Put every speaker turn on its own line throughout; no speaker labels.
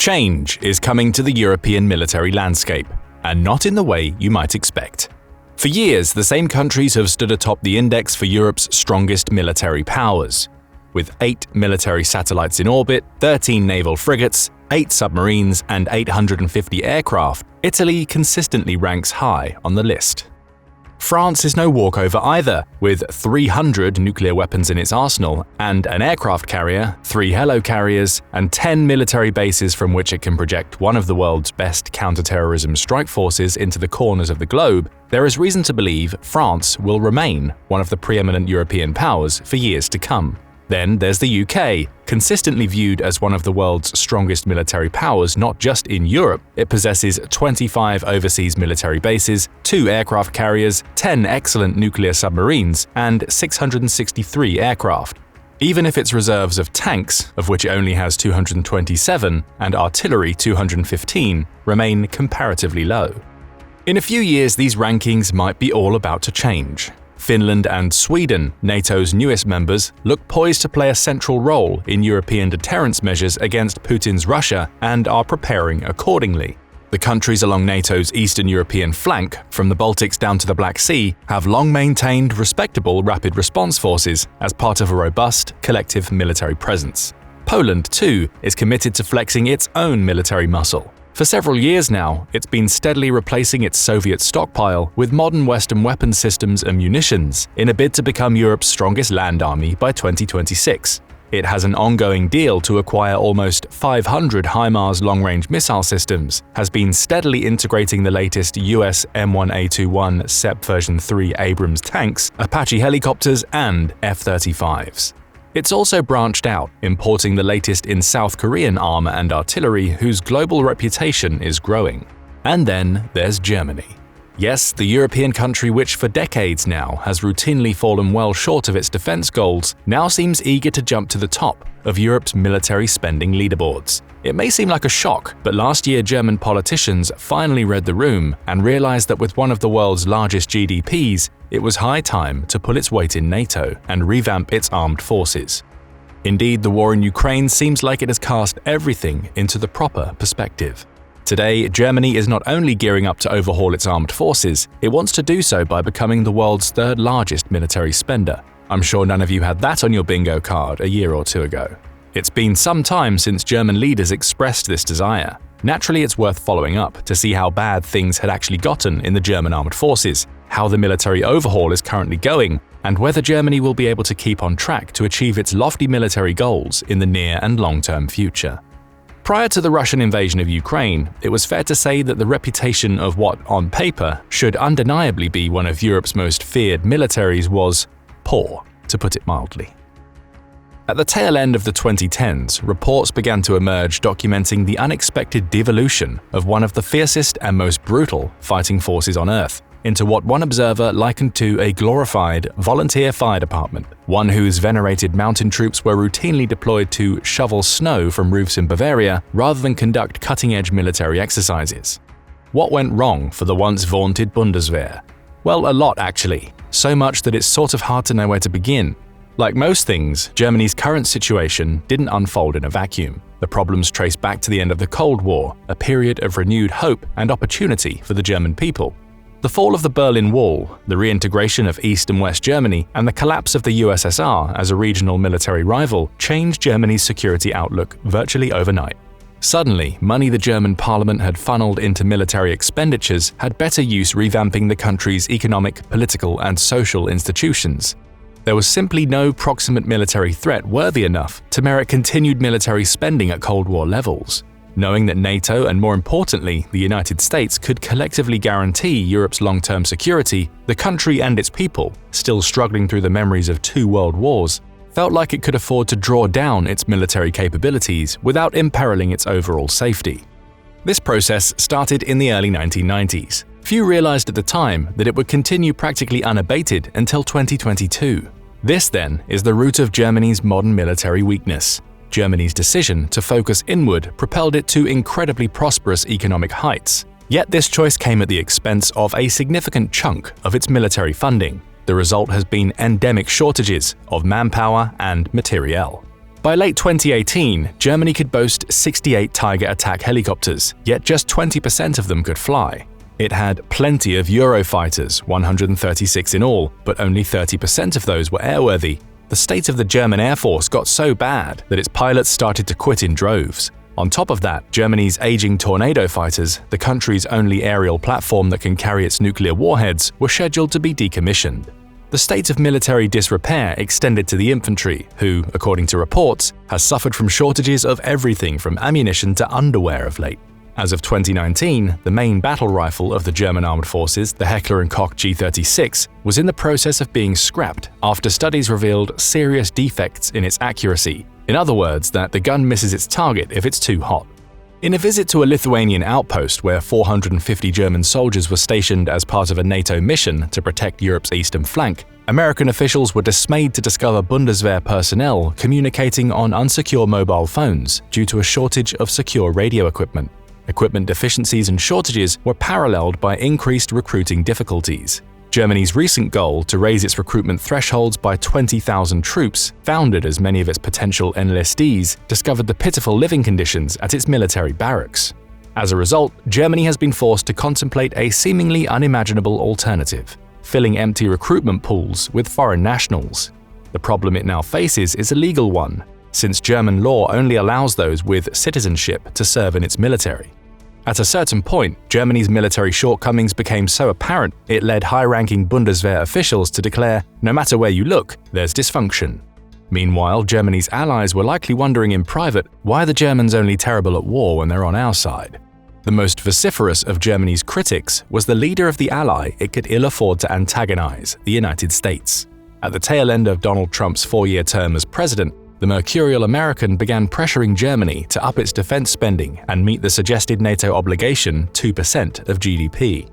Change is coming to the European military landscape, and not in the way you might expect. For years, the same countries have stood atop the index for Europe's strongest military powers. With 8 military satellites in orbit, 13 naval frigates, 8 submarines, and 850 aircraft, Italy consistently ranks high on the list. France is no walkover either, with 300 nuclear weapons in its arsenal and an aircraft carrier, 3 helicarriers, and 10 military bases from which it can project one of the world's best counter-terrorism strike forces into the corners of the globe. There is reason to believe France will remain one of the preeminent European powers for years to come. Then there's the UK, consistently viewed as one of the world's strongest military powers not just in Europe. It possesses 25 overseas military bases, 2 aircraft carriers, 10 excellent nuclear submarines, and 663 aircraft. Even if its reserves of tanks, of which it only has 227, and artillery 215, remain comparatively low. In a few years, these rankings might be all about to change. Finland and Sweden, NATO's newest members, look poised to play a central role in European deterrence measures against Putin's Russia and are preparing accordingly. The countries along NATO's Eastern European flank, from the Baltics down to the Black Sea, have long maintained respectable rapid response forces as part of a robust, collective military presence. Poland, too, is committed to flexing its own military muscle. For several years now, it's been steadily replacing its Soviet stockpile with modern Western weapons systems and munitions in a bid to become Europe's strongest land army by 2026. It has an ongoing deal to acquire almost 500 HIMARS long-range missile systems, has been steadily integrating the latest US M1A21 SEP version 3 Abrams tanks, Apache helicopters, and F-35s. It's also branched out, importing the latest in South Korean armor and artillery whose global reputation is growing. And then there's Germany. Yes, the European country which for decades now has routinely fallen well short of its defense goals now seems eager to jump to the top of Europe's military spending leaderboards. It may seem like a shock, but last year German politicians finally read the room and realized that with one of the world's largest GDPs, it was high time to pull its weight in NATO and revamp its armed forces. Indeed, the war in Ukraine seems like it has cast everything into the proper perspective. Today, Germany is not only gearing up to overhaul its armed forces, it wants to do so by becoming the world's 3rd largest military spender. I'm sure none of you had that on your bingo card a year or two ago. It's been some time since German leaders expressed this desire. Naturally, it's worth following up to see how bad things had actually gotten in the German armed forces, how the military overhaul is currently going, and whether Germany will be able to keep on track to achieve its lofty military goals in the near and long-term future. Prior to the Russian invasion of Ukraine, it was fair to say that the reputation of what, on paper, should undeniably be one of Europe's most feared militaries was poor, to put it mildly. At the tail end of the 2010s, reports began to emerge documenting the unexpected devolution of one of the fiercest and most brutal fighting forces on Earth into what one observer likened to a glorified volunteer fire department, one whose venerated mountain troops were routinely deployed to shovel snow from roofs in Bavaria rather than conduct cutting-edge military exercises. What went wrong for the once vaunted Bundeswehr? Well, a lot actually, so much that it's sort of hard to know where to begin. Like most things, Germany's current situation didn't unfold in a vacuum. The problems trace back to the end of the Cold War, a period of renewed hope and opportunity for the German people. The fall of the Berlin Wall, the reintegration of East and West Germany, and the collapse of the USSR as a regional military rival changed Germany's security outlook virtually overnight. Suddenly, money the German parliament had funneled into military expenditures had better use revamping the country's economic, political, and social institutions. There was simply no proximate military threat worthy enough to merit continued military spending at Cold War levels. Knowing that NATO and, more importantly, the United States could collectively guarantee Europe's long-term security, the country and its people, still struggling through the memories of 2 world wars, felt like it could afford to draw down its military capabilities without imperiling its overall safety. This process started in the early 1990s. Few realized at the time that it would continue practically unabated until 2022. This, then, is the root of Germany's modern military weakness. Germany's decision to focus inward propelled it to incredibly prosperous economic heights. Yet this choice came at the expense of a significant chunk of its military funding. The result has been endemic shortages of manpower and materiel. By late 2018, Germany could boast 68 Tiger attack helicopters, yet just 20% of them could fly. It had plenty of Eurofighters, 136 in all, but only 30% of those were airworthy. The state of the German Air Force got so bad that its pilots started to quit in droves. On top of that, Germany's aging Tornado fighters, the country's only aerial platform that can carry its nuclear warheads, were scheduled to be decommissioned. The state of military disrepair extended to the infantry, who, according to reports, has suffered from shortages of everything from ammunition to underwear of late. As of 2019, the main battle rifle of the German armed forces, the Heckler & Koch G36, was in the process of being scrapped after studies revealed serious defects in its accuracy. In other words, that the gun misses its target if it's too hot. In a visit to a Lithuanian outpost where 450 German soldiers were stationed as part of a NATO mission to protect Europe's eastern flank, American officials were dismayed to discover Bundeswehr personnel communicating on unsecure mobile phones due to a shortage of secure radio equipment. Equipment deficiencies and shortages were paralleled by increased recruiting difficulties. Germany's recent goal to raise its recruitment thresholds by 20,000 troops, founded as many of its potential enlistees, discovered the pitiful living conditions at its military barracks. As a result, Germany has been forced to contemplate a seemingly unimaginable alternative: filling empty recruitment pools with foreign nationals. The problem it now faces is a legal one, since German law only allows those with citizenship to serve in its military. At a certain point, Germany's military shortcomings became so apparent it led high-ranking Bundeswehr officials to declare, no matter where you look, there's dysfunction. Meanwhile, Germany's allies were likely wondering in private why the Germans only terrible at war when they're on our side. The most vociferous of Germany's critics was the leader of the ally it could ill afford to antagonize, the United States. At the tail end of Donald Trump's 4-year term as president, the mercurial American began pressuring Germany to up its defense spending and meet the suggested NATO obligation 2% of GDP.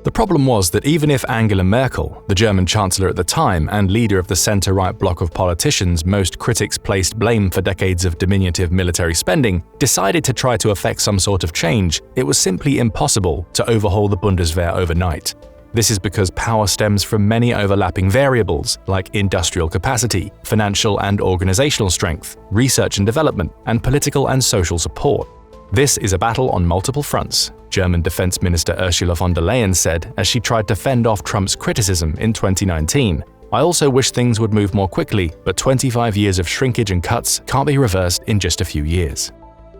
The problem was that even if Angela Merkel, the German chancellor at the time and leader of the center-right bloc of politicians most critics placed blame for decades of diminutive military spending, decided to try to effect some sort of change, it was simply impossible to overhaul the Bundeswehr overnight. This is because power stems from many overlapping variables like industrial capacity, financial and organizational strength, research and development, and political and social support. This is a battle on multiple fronts, German Defense Minister Ursula von der Leyen said as she tried to fend off Trump's criticism in 2019. I also wish things would move more quickly, but 25 years of shrinkage and cuts can't be reversed in just a few years.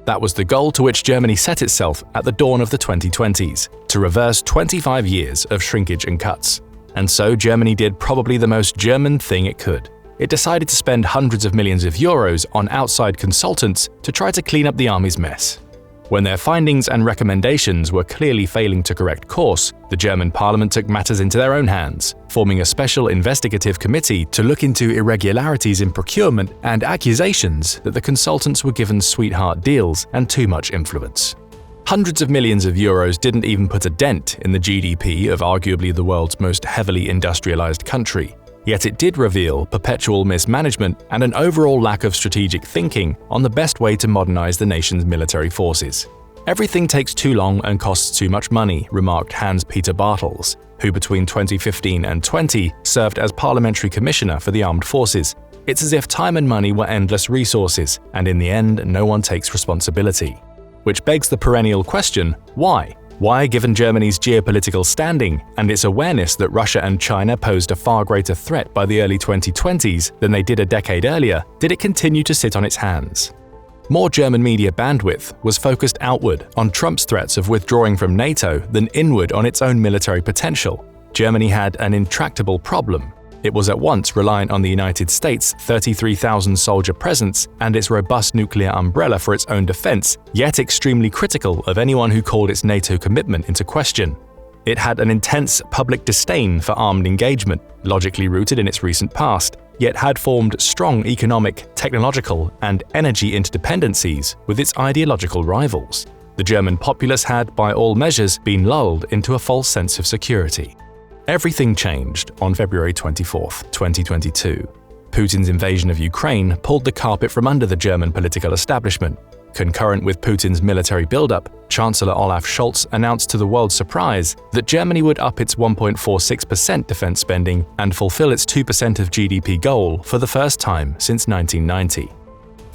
That was the goal to which Germany set itself at the dawn of the 2020s, to reverse 25 years of shrinkage and cuts. And so Germany did probably the most German thing it could. It decided to spend hundreds of millions of euros on outside consultants to try to clean up the army's mess. When their findings and recommendations were clearly failing to correct course, the German parliament took matters into their own hands, forming a special investigative committee to look into irregularities in procurement and accusations that the consultants were given sweetheart deals and too much influence. Hundreds of millions of euros didn't even put a dent in the GDP of arguably the world's most heavily industrialized country. Yet it did reveal perpetual mismanagement and an overall lack of strategic thinking on the best way to modernize the nation's military forces. Everything takes too long and costs too much money, remarked Hans-Peter Bartels, who between 2015 and 20 served as parliamentary commissioner for the armed forces. It's as if time and money were endless resources, and in the end, no one takes responsibility. Which begs the perennial question, why? Why, given Germany's geopolitical standing and its awareness that Russia and China posed a far greater threat by the early 2020s than they did a decade earlier, did it continue to sit on its hands? More German media bandwidth was focused outward on Trump's threats of withdrawing from NATO than inward on its own military potential. Germany had an intractable problem. It was at once reliant on the United States' 33,000-soldier presence and its robust nuclear umbrella for its own defense, yet extremely critical of anyone who called its NATO commitment into question. It had an intense public disdain for armed engagement, logically rooted in its recent past, yet had formed strong economic, technological, and energy interdependencies with its ideological rivals. The German populace had, by all measures, been lulled into a false sense of security. Everything changed on February 24, 2022. Putin's invasion of Ukraine pulled the carpet from under the German political establishment. Concurrent with Putin's military buildup, Chancellor Olaf Scholz announced to the world's surprise that Germany would up its 1.46% defense spending and fulfill its 2% of GDP goal for the first time since 1990.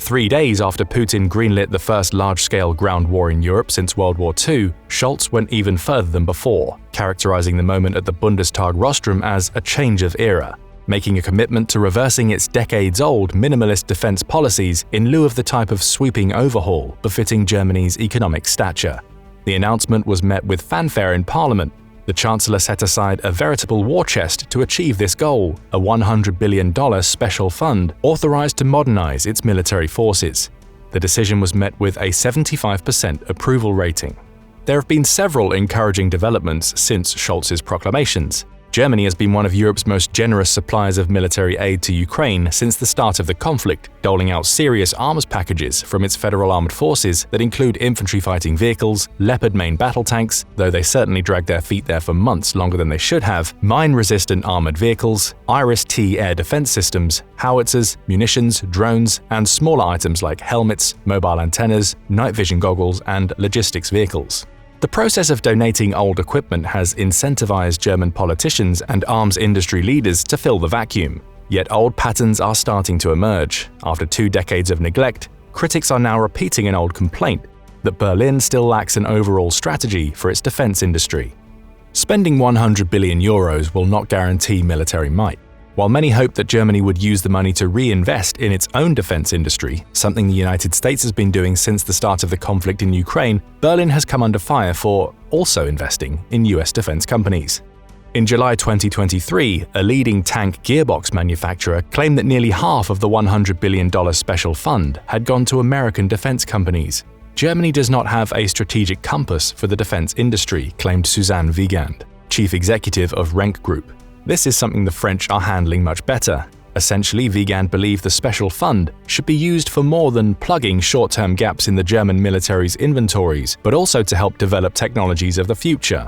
3 days after Putin greenlit the first large-scale ground war in Europe since World War II, Scholz went even further than before, characterizing the moment at the Bundestag rostrum as a change of era, making a commitment to reversing its decades-old minimalist defense policies in lieu of the type of sweeping overhaul befitting Germany's economic stature. The announcement was met with fanfare in Parliament. The Chancellor set aside a veritable war chest to achieve this goal, a $100 billion special fund authorized to modernize its military forces. The decision was met with a 75% approval rating. There have been several encouraging developments since Scholz's proclamations. Germany has been one of Europe's most generous suppliers of military aid to Ukraine since the start of the conflict, doling out serious arms packages from its federal armed forces that include infantry fighting vehicles, Leopard main battle tanks, though they certainly dragged their feet there for months longer than they should have, mine-resistant armored vehicles, Iris-T air defense systems, howitzers, munitions, drones, and smaller items like helmets, mobile antennas, night vision goggles, and logistics vehicles. The process of donating old equipment has incentivized German politicians and arms industry leaders to fill the vacuum. Yet old patterns are starting to emerge. After 2 decades of neglect, critics are now repeating an old complaint that Berlin still lacks an overall strategy for its defense industry. Spending 100 billion euros will not guarantee military might. While many hoped that Germany would use the money to reinvest in its own defense industry, something the United States has been doing since the start of the conflict in Ukraine, Berlin has come under fire for also investing in US defense companies. In July 2023, a leading tank gearbox manufacturer claimed that nearly half of the $100 billion special fund had gone to American defense companies. Germany does not have a strategic compass for the defense industry, claimed Suzanne Wiegand, chief executive of Renk Group. This is something the French are handling much better. Essentially, Wiegand believed the special fund should be used for more than plugging short-term gaps in the German military's inventories, but also to help develop technologies of the future.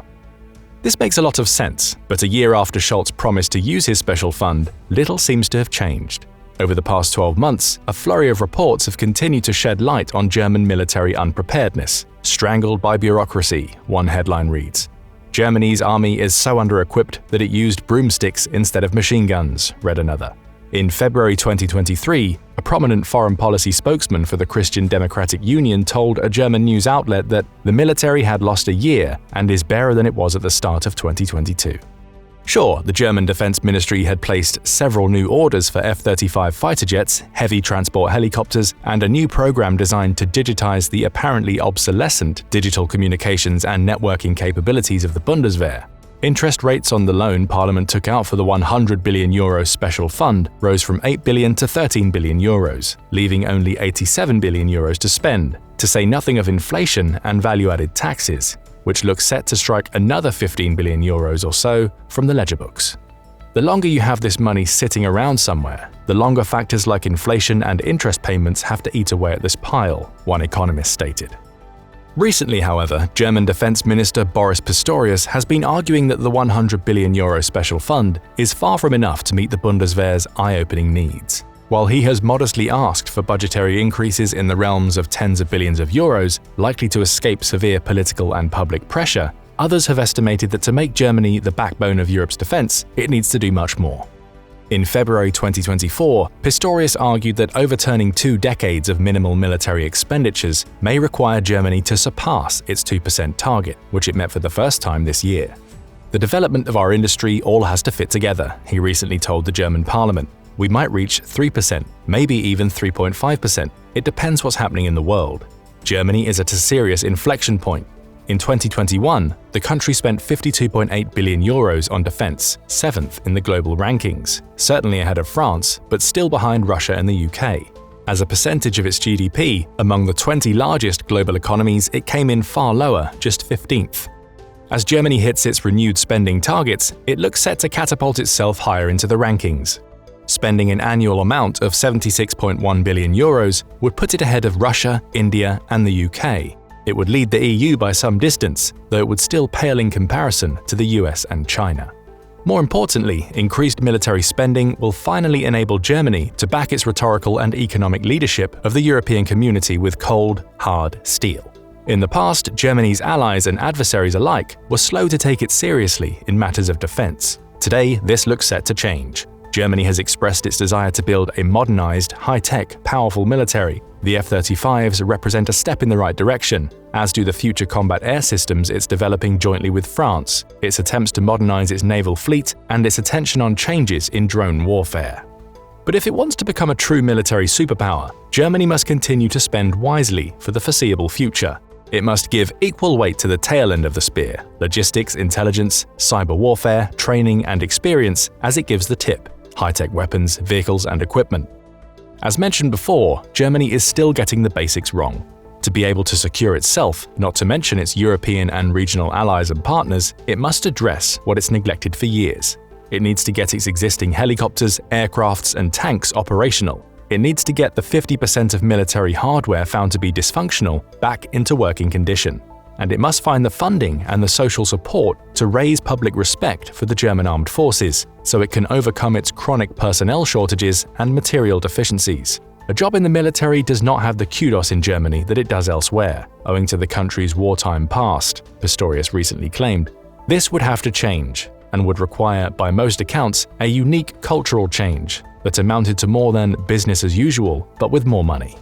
This makes a lot of sense, but a year after Scholz promised to use his special fund, little seems to have changed. Over the past 12 months, a flurry of reports have continued to shed light on German military unpreparedness. Strangled by bureaucracy, one headline reads. Germany's army is so under-equipped that it used broomsticks instead of machine guns, read another. In February 2023, a prominent foreign policy spokesman for the Christian Democratic Union told a German news outlet that the military had lost a year and is barer than it was at the start of 2022. Sure, the German Defense Ministry had placed several new orders for F-35 fighter jets, heavy transport helicopters, and a new program designed to digitize the apparently obsolescent digital communications and networking capabilities of the Bundeswehr. Interest rates on the loan Parliament took out for the 100 billion euro special fund rose from 8 billion to 13 billion euros, leaving only 87 billion euros to spend, to say nothing of inflation and value-added taxes, which looks set to strike another 15 billion euros or so from the ledger books. The longer you have this money sitting around somewhere, the longer factors like inflation and interest payments have to eat away at this pile, one economist stated. Recently, however, German Defense Minister Boris Pistorius has been arguing that the 100 billion euro special fund is far from enough to meet the Bundeswehr's eye-opening needs. While he has modestly asked for budgetary increases in the realms of tens of billions of euros, likely to escape severe political and public pressure, others have estimated that to make Germany the backbone of Europe's defense, it needs to do much more. In February 2024, Pistorius argued that overturning 2 decades of minimal military expenditures may require Germany to surpass its 2% target, which it met for the first time this year. The development of our industry all has to fit together, he recently told the German parliament. We might reach 3%, maybe even 3.5%. It depends what's happening in the world. Germany is at a serious inflection point. In 2021, the country spent 52.8 billion euros on defense, 7th in the global rankings, certainly ahead of France, but still behind Russia and the UK. As a percentage of its GDP, among the 20 largest global economies, it came in far lower, just 15th. As Germany hits its renewed spending targets, it looks set to catapult itself higher into the rankings. Spending an annual amount of 76.1 billion euros would put it ahead of Russia, India, and the UK. It would lead the EU by some distance, though it would still pale in comparison to the US and China. More importantly, increased military spending will finally enable Germany to back its rhetorical and economic leadership of the European community with cold, hard steel. In the past, Germany's allies and adversaries alike were slow to take it seriously in matters of defense. Today, this looks set to change. Germany has expressed its desire to build a modernized, high-tech, powerful military. The F-35s represent a step in the right direction, as do the future combat air systems it's developing jointly with France, its attempts to modernize its naval fleet, and its attention on changes in drone warfare. But if it wants to become a true military superpower, Germany must continue to spend wisely for the foreseeable future. It must give equal weight to the tail end of the spear – logistics, intelligence, cyber warfare, training, and experience – as it gives the tip – high-tech weapons, vehicles, and equipment. As mentioned before, Germany is still getting the basics wrong. To be able to secure itself, not to mention its European and regional allies and partners, it must address what it's neglected for years. It needs to get its existing helicopters, aircrafts, and tanks operational. It needs to get the 50% of military hardware found to be dysfunctional back into working condition. And it must find the funding and the social support to raise public respect for the German armed forces, so it can overcome its chronic personnel shortages and material deficiencies. A job in the military does not have the kudos in Germany that it does elsewhere, owing to the country's wartime past, Pistorius recently claimed. This would have to change, and would require, by most accounts, a unique cultural change that amounted to more than business as usual, but with more money.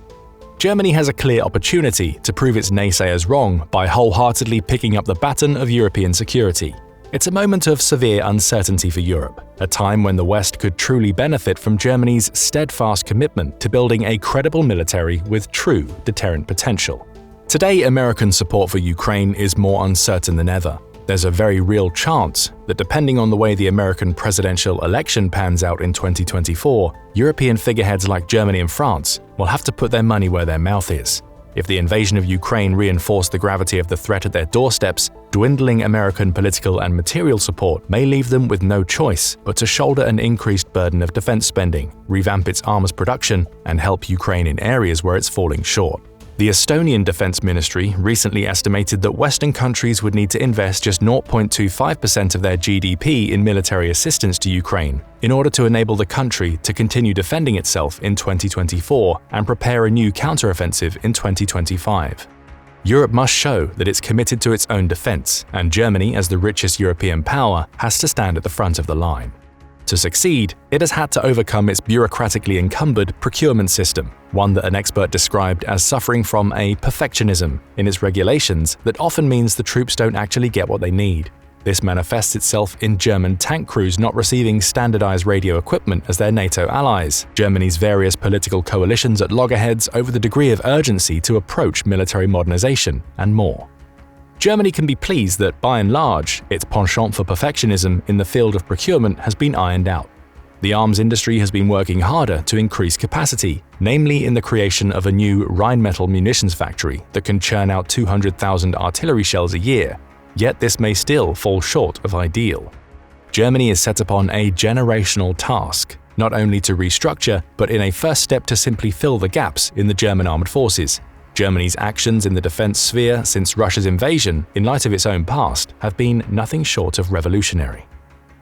Germany has a clear opportunity to prove its naysayers wrong by wholeheartedly picking up the baton of European security. It's a moment of severe uncertainty for Europe, a time when the West could truly benefit from Germany's steadfast commitment to building a credible military with true deterrent potential. Today, American support for Ukraine is more uncertain than ever. There's a very real chance that depending on the way the American presidential election pans out in 2024, European figureheads like Germany and France will have to put their money where their mouth is. If the invasion of Ukraine reinforced the gravity of the threat at their doorsteps, dwindling American political and material support may leave them with no choice but to shoulder an increased burden of defense spending, revamp its arms production, and help Ukraine in areas where it's falling short. The Estonian Defense Ministry recently estimated that Western countries would need to invest just 0.25% of their GDP in military assistance to Ukraine in order to enable the country to continue defending itself in 2024 and prepare a new counteroffensive in 2025. Europe must show that it's committed to its own defense, and Germany, as the richest European power, has to stand at the front of the line. To succeed, it has had to overcome its bureaucratically encumbered procurement system, one that an expert described as suffering from a perfectionism in its regulations that often means the troops don't actually get what they need. This manifests itself in German tank crews not receiving standardized radio equipment as their NATO allies, Germany's various political coalitions at loggerheads over the degree of urgency to approach military modernization, and more. Germany can be pleased that, by and large, its penchant for perfectionism in the field of procurement has been ironed out. The arms industry has been working harder to increase capacity, namely in the creation of a new Rheinmetall munitions factory that can churn out 200,000 artillery shells a year, yet this may still fall short of ideal. Germany is set upon a generational task, not only to restructure, but in a first step to simply fill the gaps in the German armed forces. Germany's actions in the defense sphere since Russia's invasion, in light of its own past, have been nothing short of revolutionary.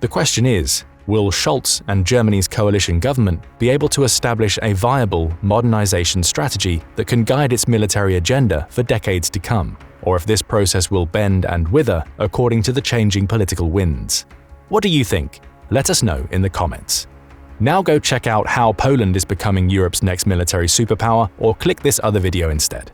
The question is, will Scholz and Germany's coalition government be able to establish a viable modernization strategy that can guide its military agenda for decades to come, or if this process will bend and wither according to the changing political winds? What do you think? Let us know in the comments. Now go check out how Poland is becoming Europe's next military superpower, or click this other video instead.